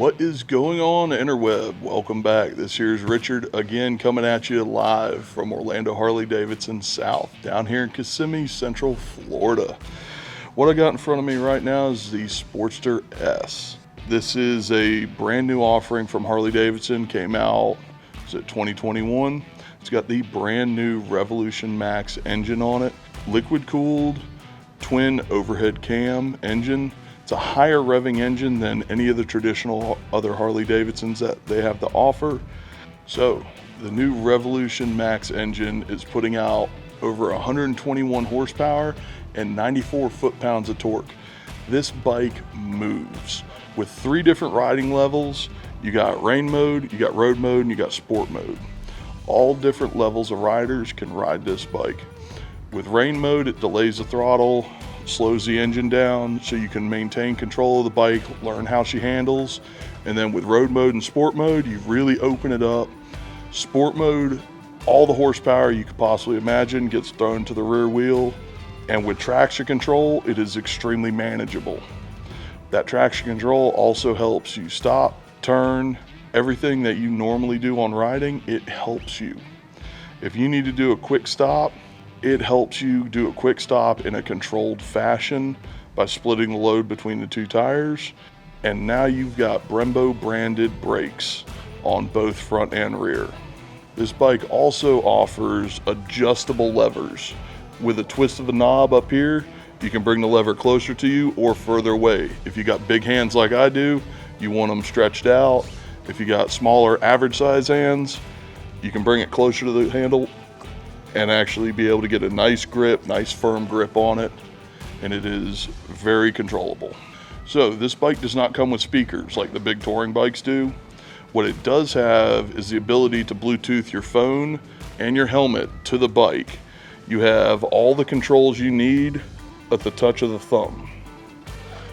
What is going on, interweb? Welcome back. This here's Richard again coming at you live from Orlando Harley-Davidson South, down here in Kissimmee, Central Florida. What I got in front of me right now is the Sportster S. This is a brand new offering from Harley-Davidson, came out, is it 2021? It's got the brand new Revolution Max engine on it, liquid cooled, twin overhead cam engine. It's a higher revving engine than any of the traditional other Harley-Davidsons that they have to offer. So the new Revolution Max engine is putting out over 121 horsepower and 94 foot-pounds of torque. This bike moves with 3 different riding levels. You got rain mode, you got road mode, and you got sport mode. All different levels of riders can ride this bike. With rain mode, it delays the throttle, slows the engine down so you can maintain control of the bike, learn how she handles. And then with road mode and sport mode, you really open it up. Sport mode, all the horsepower you could possibly imagine gets thrown to the rear wheel. And with traction control, it is extremely manageable. That traction control also helps you stop, turn, everything that you normally do on riding, it helps you. If you need to do a quick stop, it helps you do a quick stop in a controlled fashion by splitting the load between the 2 tires. And now you've got Brembo branded brakes on both front and rear. This bike also offers adjustable levers. With a twist of the knob up here, you can bring the lever closer to you or further away. If you got big hands like I do, you want them stretched out. If you got smaller average size hands, you can bring it closer to the handle and actually be able to get a nice grip, nice firm grip on it, and it is very controllable. So this bike does not come with speakers like the big touring bikes do. What it does have is the ability to Bluetooth your phone and your helmet to the bike. You have all the controls you need at the touch of the thumb.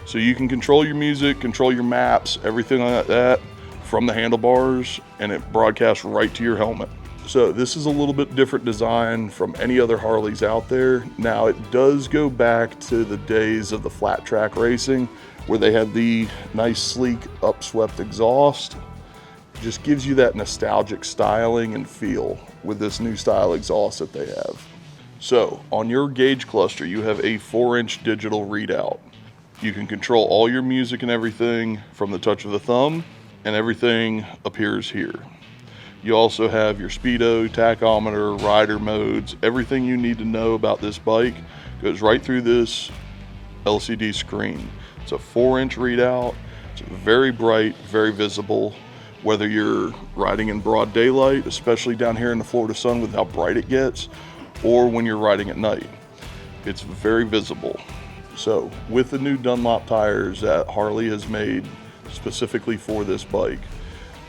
So you can control your music, control your maps, everything like that from the handlebars, and it broadcasts right to your helmet. So this is a little bit different design from any other Harleys out there. Now it does go back to the days of the flat track racing where they had the nice sleek upswept exhaust. It just gives you that nostalgic styling and feel with this new style exhaust that they have. So on your gauge cluster, you have a 4-inch digital readout. You can control all your music and everything from the touch of the thumb, and everything appears here. You also have your speedo, tachometer, rider modes, everything you need to know about this bike goes right through this LCD screen. It's a 4-inch readout. It's very bright, very visible, whether you're riding in broad daylight, especially down here in the Florida sun with how bright it gets, or when you're riding at night. It's very visible. So with the new Dunlop tires that Harley has made specifically for this bike,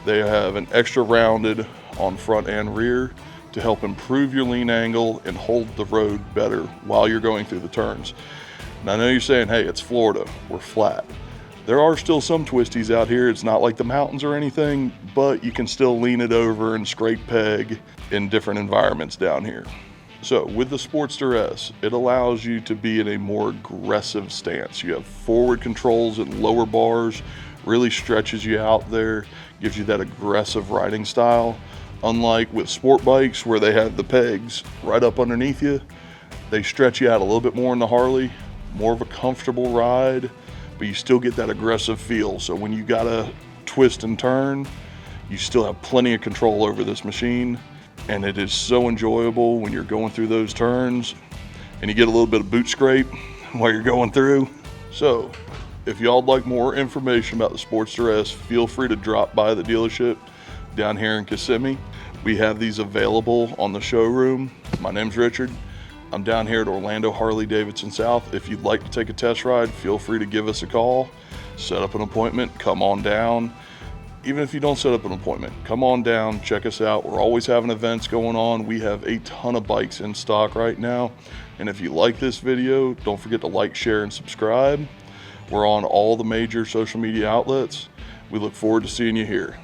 they have an extra rounded on front and rear to help improve your lean angle and hold the road better while you're going through the turns. And I know you're saying, hey, it's Florida, we're flat. There are still some twisties out here. It's not like the mountains or anything, but you can still lean it over and scrape peg in different environments down here. So with the Sportster S, it allows you to be in a more aggressive stance. You have forward controls and lower bars, really stretches you out there, gives you that aggressive riding style. Unlike with sport bikes where they have the pegs right up underneath you, they stretch you out a little bit more in the Harley, more of a comfortable ride, but you still get that aggressive feel. So when you gotta twist and turn, you still have plenty of control over this machine, and it is so enjoyable when you're going through those turns and you get a little bit of boot scrape while you're going through. So if y'all would like more information about the Sportster S, feel free to drop by the dealership down here in Kissimmee. We have these available on the showroom. My name's Richard. I'm down here at Orlando Harley-Davidson South. If you'd like to take a test ride, feel free to give us a call, set up an appointment, come on down. Even if you don't set up an appointment, come on down, check us out. We're always having events going on. We have a ton of bikes in stock right now. And if you like this video, don't forget to like, share, and subscribe. We're on all the major social media outlets. We look forward to seeing you here.